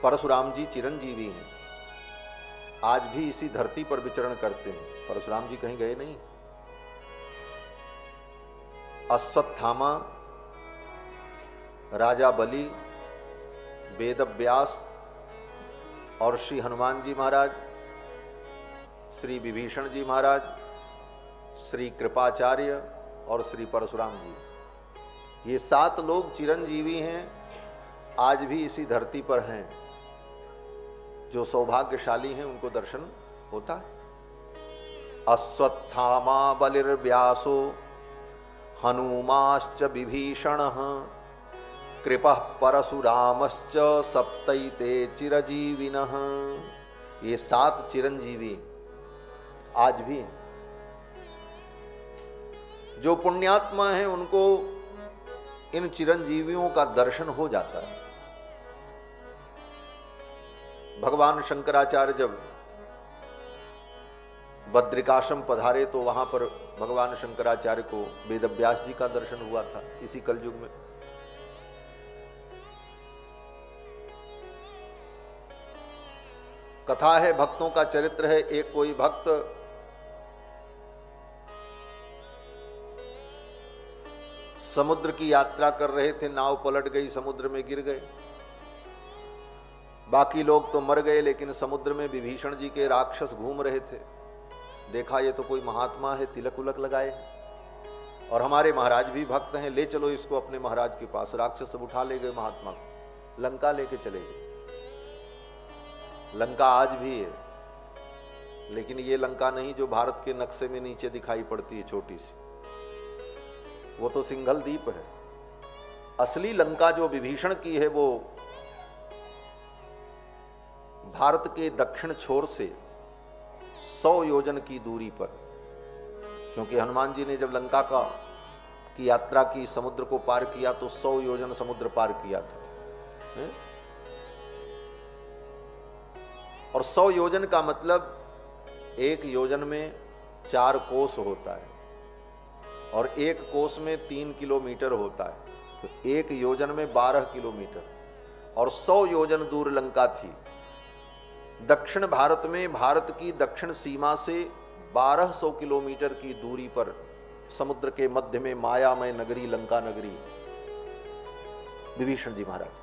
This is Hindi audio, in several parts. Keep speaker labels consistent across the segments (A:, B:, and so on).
A: परशुराम जी चिरंजीवी हैं, आज भी इसी धरती पर विचरण करते हैं। परशुराम जी कहीं गए नहीं। अश्वत्थामा, राजा बलि, वेद व्यास और श्री हनुमान जी महाराज, श्री विभीषण जी महाराज, श्री कृपाचार्य और श्री परशुराम जी, ये 7 लोग चिरंजीवी हैं, आज भी इसी धरती पर हैं। जो सौभाग्यशाली हैं उनको दर्शन होता है। अश्वत्थामा बलिर्व्यासो हनुमाश्च विभीषणः कृपः परशुरामश्च सप्तैते चिरजीविनः। ये 7 चिरंजीवी आज भी हैं। जो पुण्यात्मा हैं उनको इन चिरंजीवियों का दर्शन हो जाता है। भगवान शंकराचार्य जब बद्रिकाश्रम पधारे तो वहां पर भगवान शंकराचार्य को वेदव्यास जी का दर्शन हुआ था इसी कलयुग में। कथा है, भक्तों का चरित्र है। एक कोई भक्त समुद्र की यात्रा कर रहे थे, नाव पलट गई, समुद्र में गिर गए। बाकी लोग तो मर गए, लेकिन समुद्र में विभीषण जी के राक्षस घूम रहे थे। देखा ये तो कोई महात्मा है, तिलक उलक लगाए, और हमारे महाराज भी भक्त हैं, ले चलो इसको अपने महाराज के पास। राक्षस सब उठा ले गए महात्मा को, लंका लेके चले गए। लंका आज भी है, लेकिन ये लंका नहीं जो भारत के नक्शे में नीचे दिखाई पड़ती है, छोटी सी, वो तो सिंघल द्वीप है। असली लंका जो विभीषण की है वो भारत के दक्षिण छोर से 100 योजन की दूरी पर, क्योंकि हनुमान जी ने जब लंका की यात्रा की, समुद्र को पार किया तो 100 योजन समुद्र पार किया था। है? और 100 योजन का मतलब 1 योजन में 4 कोस होता है, और 1 कोस में 3 किलोमीटर होता है, तो 1 योजन में 12 किलोमीटर, और 100 योजन दूर लंका थी। दक्षिण भारत में, भारत की दक्षिण सीमा से 1200 किलोमीटर की दूरी पर समुद्र के मध्य में मायामय नगरी लंका नगरी विभीषण जी महाराज की।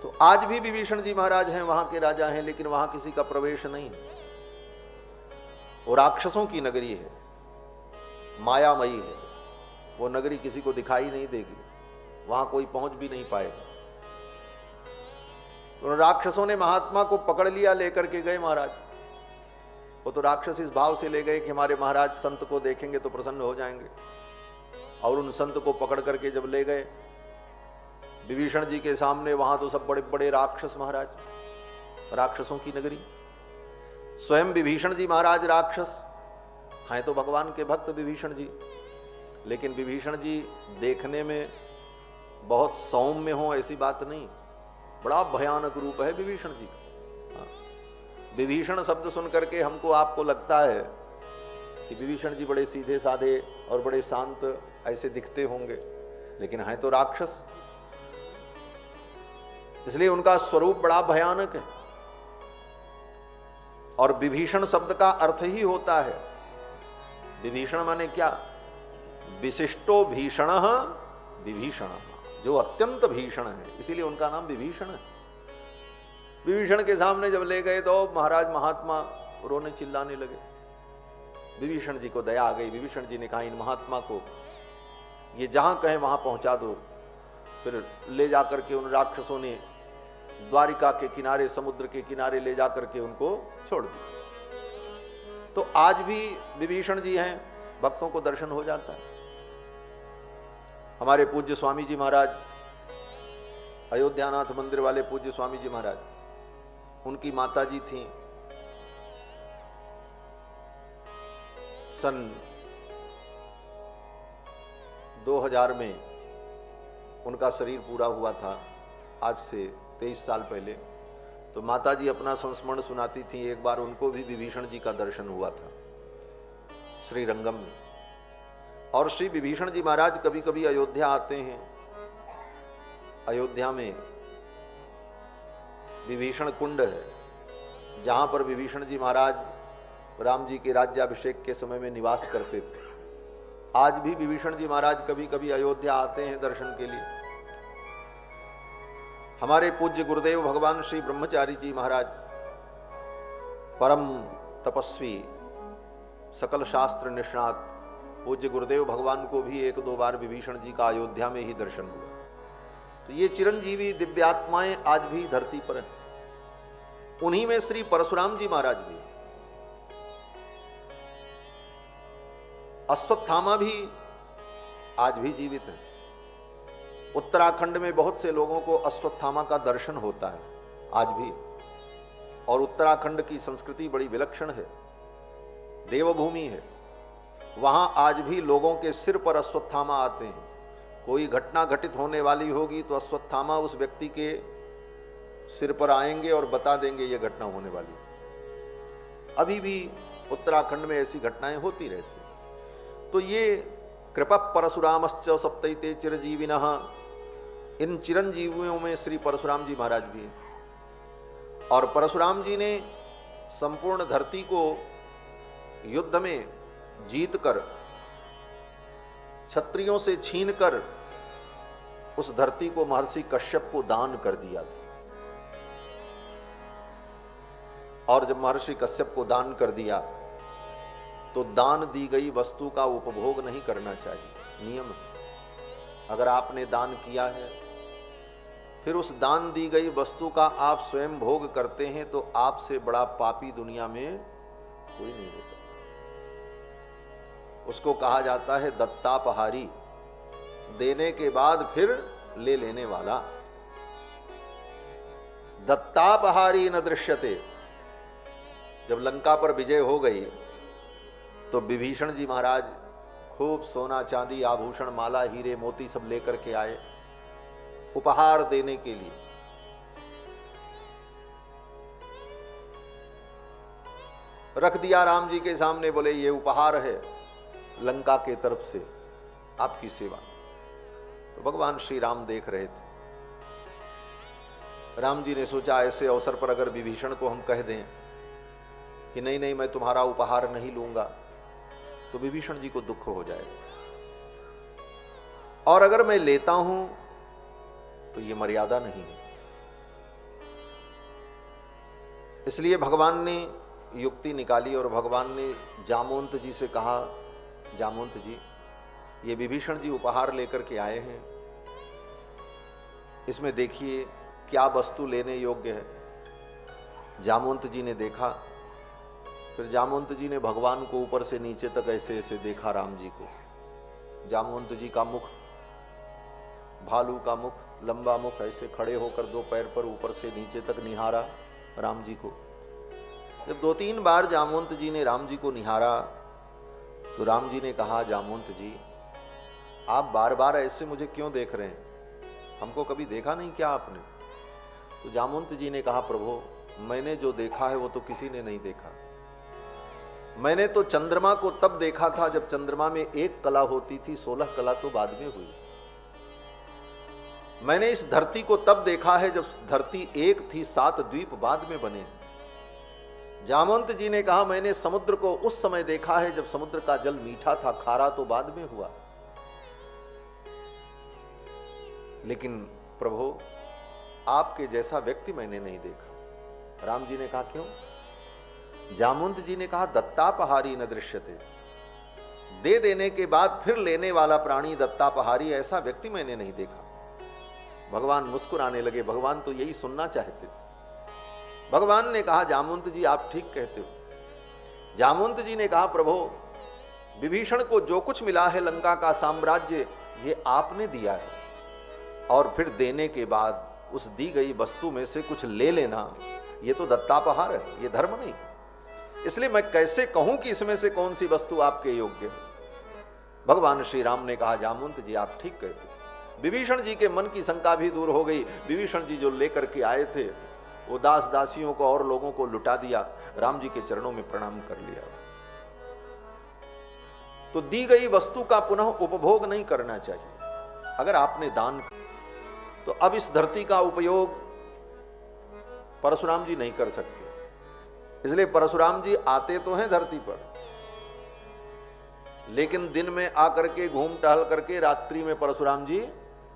A: तो आज भी विभीषण जी महाराज हैं, वहां के राजा हैं, लेकिन वहां किसी का प्रवेश नहीं। वो राक्षसों की नगरी है, मायामयी है। वो नगरी किसी को दिखाई नहीं देगी, वहां कोई पहुंच भी नहीं पाएगा। तो राक्षसों ने महात्मा को पकड़ लिया, लेकर के गए महाराज। वो तो राक्षस इस भाव से ले गए कि हमारे महाराज संत को देखेंगे तो प्रसन्न हो जाएंगे, और उन संत को पकड़ करके जब ले गए विभीषण जी के सामने, वहां तो सब बड़े बड़े राक्षस महाराज, राक्षसों की नगरी। स्वयं विभीषण जी महाराज राक्षस हैं, तो भगवान के भक्त विभीषण जी, लेकिन विभीषण जी देखने में बहुत सौम्य हो ऐसी बात नहीं, बड़ा भयानक रूप है विभीषण जी का। विभीषण शब्द सुन करके हमको आपको लगता है कि विभीषण जी बड़े सीधे साधे और बड़े शांत ऐसे दिखते होंगे, लेकिन हैं तो राक्षस, इसलिए उनका स्वरूप बड़ा भयानक है। और विभीषण शब्द का अर्थ ही होता है, विभीषण माने क्या? विशिष्टो भीषण विभीषण, जो अत्यंत भीषण है, इसीलिए उनका नाम विभीषण है। विभीषण के सामने जब ले गए तो महाराज महात्मा रोने चिल्लाने लगे। विभीषण जी को दया आ गई। विभीषण जी ने कहा इन महात्मा को ये जहां कहे वहां पहुंचा दो। फिर ले जाकर के उन राक्षसों ने द्वारिका के किनारे, समुद्र के किनारे ले जाकर के उनको छोड़ दिया। तो आज भी विभीषण जी हैं, भक्तों को दर्शन हो जाता है। हमारे पूज्य स्वामी जी महाराज, अयोध्यानाथ मंदिर वाले पूज्य स्वामी जी महाराज, उनकी माता जी थी, सन 2000 में उनका शरीर पूरा हुआ था, आज से 23 साल पहले। तो माता जी अपना संस्मरण सुनाती थी। एक बार उनको भी विभीषण जी का दर्शन हुआ था श्री रंगम में। और श्री विभीषण जी महाराज कभी कभी अयोध्या आते हैं। अयोध्या में विभीषण कुंड है, जहां पर विभीषण जी महाराज राम जी के राज्याभिषेक के समय में निवास करते थे। आज भी विभीषण जी महाराज कभी कभी अयोध्या आते हैं दर्शन के लिए। हमारे पूज्य गुरुदेव भगवान श्री ब्रह्मचारी जी महाराज, परम तपस्वी, सकल शास्त्र निष्णात पूज्य गुरुदेव भगवान को भी 1-2 बार विभीषण जी का अयोध्या में ही दर्शन हुआ। तो ये चिरंजीवी दिव्यात्माएं आज भी धरती पर हैं। उन्हीं में श्री परशुराम जी महाराज भी, अश्वत्थामा भी आज भी जीवित है। उत्तराखंड में बहुत से लोगों को अश्वत्थामा का दर्शन होता है आज भी। और उत्तराखंड की संस्कृति बड़ी विलक्षण है, देवभूमि है। वहां आज भी लोगों के सिर पर अश्वत्थामा आते हैं। कोई घटना घटित होने वाली होगी तो अश्वत्थामा उस व्यक्ति के सिर पर आएंगे और बता देंगे ये घटना होने वाली है। अभी भी उत्तराखंड में ऐसी घटनाएं होती रहती हैं। तो ये कृपा परशुरामश्च सप्तैते चिरजीविनः, इन चिरंजीवियों में श्री परशुराम जी महाराज भी हैं। और परशुराम जी ने संपूर्ण धरती को युद्ध में जीतकर, क्षत्रियों से छीनकर उस धरती को महर्षि कश्यप को दान कर दिया था। और जब महर्षि कश्यप को दान कर दिया तो दान दी गई वस्तु का उपभोग नहीं करना चाहिए, नियम है। अगर आपने दान किया है फिर उस दान दी गई वस्तु का आप स्वयं भोग करते हैं तो आपसे बड़ा पापी दुनिया में कोई नहीं हो सकता। उसको कहा जाता है दत्तापहारी, देने के बाद फिर ले लेने वाला। दत्तापहारी न दृश्यते। जब लंका पर विजय हो गई तो विभीषण जी महाराज खूब सोना चांदी आभूषण माला हीरे मोती सब लेकर के आए उपहार देने के लिए। रख दिया राम जी के सामने, बोले ये उपहार है लंका के तरफ से आपकी सेवा। तो भगवान श्री राम देख रहे थे। राम जी ने सोचा ऐसे अवसर पर अगर विभीषण को हम कह दें कि नहीं नहीं मैं तुम्हारा उपहार नहीं लूंगा तो विभीषण जी को दुख हो जाएगा, और अगर मैं लेता हूं तो ये मर्यादा नहीं है। इसलिए भगवान ने युक्ति निकाली और भगवान ने जामवंत जी से कहा, जामवंत जी ये विभीषण जी उपहार लेकर के आए हैं, इसमें देखिए क्या वस्तु लेने योग्य है। जामवंत जी ने देखा, फिर जामवंत जी ने भगवान को ऊपर से नीचे तक ऐसे ऐसे देखा राम जी को। जामवंत जी का मुख भालू का मुख, लंबा मुख, ऐसे खड़े होकर 2 पैर पर ऊपर से नीचे तक निहारा राम जी को। जब 2-3 बार जामवंत जी ने राम जी को निहारा तो राम जी ने कहा, जामवंत जी आप बार बार ऐसे मुझे क्यों देख रहे हैं, हमको कभी देखा नहीं क्या आपने? तो जामवंत जी ने कहा, प्रभु मैंने जो देखा है वो तो किसी ने नहीं देखा। मैंने तो चंद्रमा को तब देखा था जब चंद्रमा में 1 कला होती थी, 16 कला तो बाद में हुई। मैंने इस धरती को तब देखा है जब धरती 1 थी, 7 द्वीप बाद में बने। जामवंत जी ने कहा, मैंने समुद्र को उस समय देखा है जब समुद्र का जल मीठा था, खारा तो बाद में हुआ। लेकिन प्रभु आपके जैसा व्यक्ति मैंने नहीं देखा। राम जी ने कहा, क्यों? जामवंत जी ने कहा, दत्तापहारी न दृश्यते। दे देने के बाद फिर लेने वाला प्राणी दत्तापहारी, ऐसा व्यक्ति मैंने नहीं देखा। भगवान मुस्कुराने लगे, भगवान तो यही सुनना चाहते थे। भगवान ने कहा, जामवंत जी आप ठीक कहते हो। जामवंत जी ने कहा, प्रभु विभीषण को जो कुछ मिला है लंका का साम्राज्य ये आपने दिया है, और फिर देने के बाद उस दी गई वस्तु में से कुछ ले लेना ये तो दत्तापहार है, ये धर्म नहीं। इसलिए मैं कैसे कहूं कि इसमें से कौन सी वस्तु आपके योग्य है? भगवान श्री राम ने कहा, जामवंत जी आप ठीक कहते। विभीषण जी के मन की शंका भी दूर हो गई। विभीषण जी जो लेकर के आए थे वो दास दासियों को और लोगों को लुटा दिया, राम जी के चरणों में प्रणाम कर लिया। तो दी गई वस्तु का पुनः उपभोग नहीं करना चाहिए। अगर आपने दान, तो अब इस धरती का उपयोग परशुराम जी नहीं कर सकते। इसलिए परशुराम जी आते तो हैं धरती पर, लेकिन दिन में आकर के घूम टहल करके रात्रि में परशुराम जी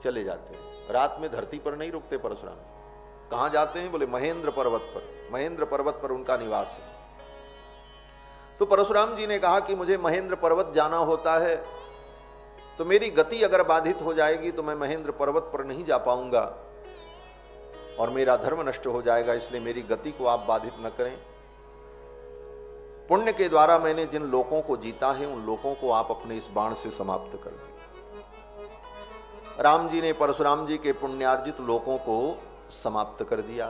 A: चले जाते हैं। रात में धरती पर नहीं रुकते परशुराम। कहां जाते हैं? बोले महेंद्र पर्वत पर। महेंद्र पर्वत पर उनका निवास है। तो परशुराम जी ने कहा कि मुझे महेंद्र पर्वत जाना होता है, तो मेरी गति अगर बाधित हो जाएगी तो मैं महेंद्र पर्वत पर नहीं जा पाऊंगा और मेरा धर्म नष्ट हो जाएगा, इसलिए मेरी गति को आप बाधित न करें। पुण्य के द्वारा मैंने जिन लोगों को जीता है उन लोगों को आप अपने इस बाण से समाप्त कर दें। राम जी ने परशुराम जी के पुण्यार्जित लोगों को समाप्त कर दिया।